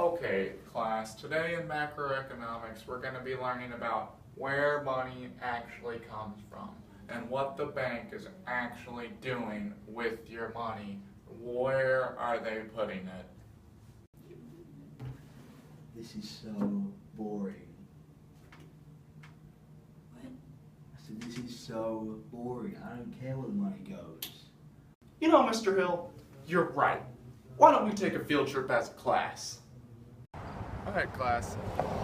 Okay, class, today in macroeconomics we're going to be learning about where money actually comes from and what the bank is actually doing with your money. Where are they putting it? This is so boring. What? I said, this is so boring. I don't care where the money goes. You know, Mr. Hill, you're right. Why don't we take a field trip as a class? Alright class,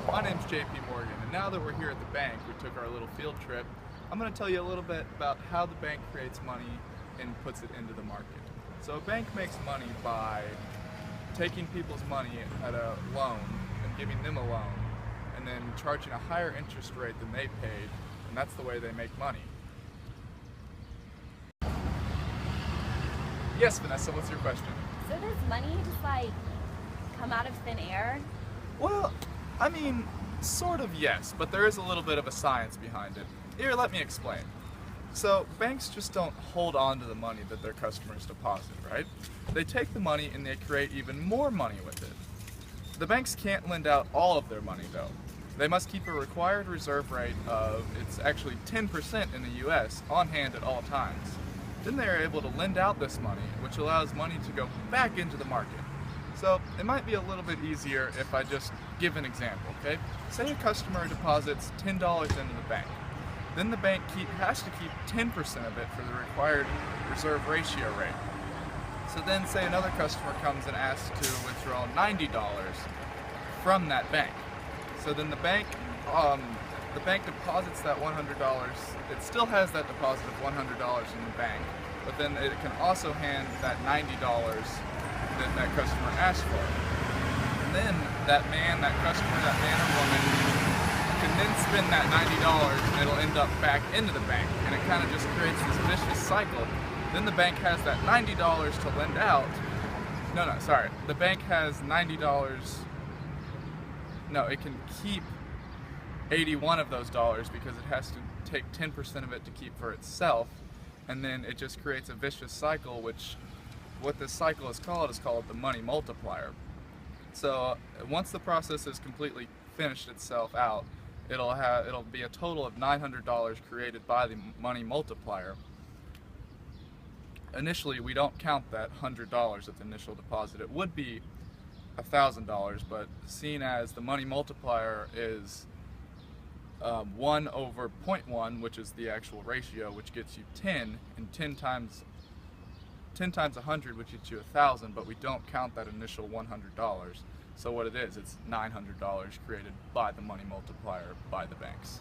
my name's JP Morgan, and now that we're here at the bank, we took our little field trip, I'm going to tell you a little bit about how the bank creates money and puts it into the market. So a bank makes money by taking people's money at a loan and giving them a loan, and then charging a higher interest rate than they paid, and that's the way they make money. Yes, Vanessa, what's your question? So does money just like come out of thin air? Well, I mean, sort of yes, but there is a little bit of a science behind it. Here, let me explain. So, banks just don't hold on to the money that their customers deposit, right? They take the money and they create even more money with it. The banks can't lend out all of their money, though. They must keep a required reserve rate of, it's actually 10% in the US, on hand at all times. Then they are able to lend out this money, which allows money to go back into the market. So it might be a little bit easier if I just give an example, okay? Say a customer deposits $10 into the bank. Then the bank has to keep 10% of it for the required reserve ratio rate. So then say another customer comes and asks to withdraw $90 from that bank. So then the bank deposits that $100. It still has that deposit of $100 in the bank, but then it can also hand that $90 that customer asked for. And then that customer, that man or woman, can then spend that $90 and it'll end up back into the bank. And it kind of just creates this vicious cycle. Then the bank has that $90 to lend out. The bank has $90. No, it can keep 81 of those dollars because it has to take 10% of it to keep for itself. And then it just creates a vicious cycle, which what this cycle is called the money multiplier. So once the process has completely finished itself out, it'll be a total of $900 created by the money multiplier. Initially, we don't count that $100 at the initial deposit. It would be $1,000, but seen as the money multiplier is 1 over 0.1, which is the actual ratio, which gets you 10, and 10 times 100, which gets you 1,000, but we don't count that initial $100. So what it is, it's $900 created by the money multiplier by the banks.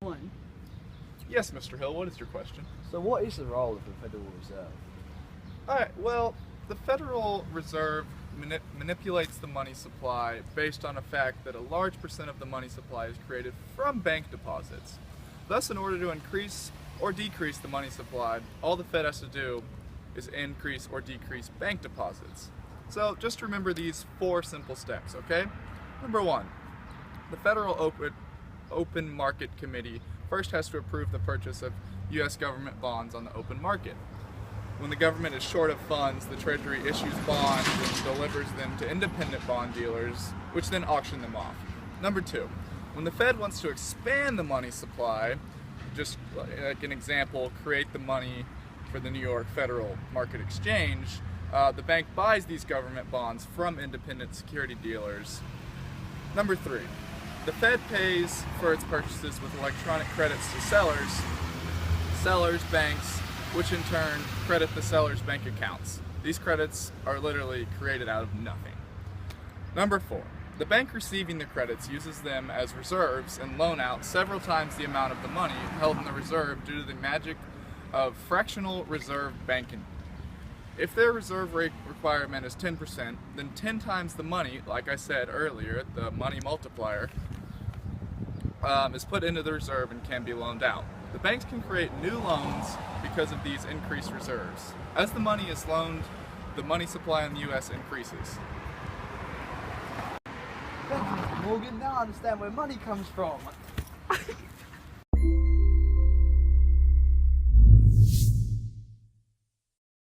One. Yes, Mr. Hill, what is your question? So what is the role of the Federal Reserve? Alright, well, the Federal Reserve manipulates the money supply based on the fact that a large % of the money supply is created from bank deposits. Thus, in order to increase or decrease the money supply, all the Fed has to do is increase or decrease bank deposits. So just remember these 4 simple steps, okay? Number 1, the Federal Open Market Committee first has to approve the purchase of U.S. government bonds on the open market. When the government is short of funds, the Treasury issues bonds and delivers them to independent bond dealers, which then auction them off. Number 2, when the Fed wants to expand the money supply, just like an example, create the money for the New York Federal Market Exchange, the bank buys these government bonds from independent security dealers. Number 3, the Fed pays for its purchases with electronic credits to sellers, banks, which in turn credit the sellers' bank accounts. These credits are literally created out of nothing. Number 4, the bank receiving the credits uses them as reserves and loan out several times the amount of the money held in the reserve due to the magic of fractional reserve banking. If their reserve rate requirement is 10%, then 10 times the money, like I said earlier, the money multiplier, is put into the reserve and can be loaned out. The banks can create new loans because of these increased reserves. As the money is loaned, the money supply in the U.S. increases. Thank you, Mr. Morgan. Now I understand where money comes from.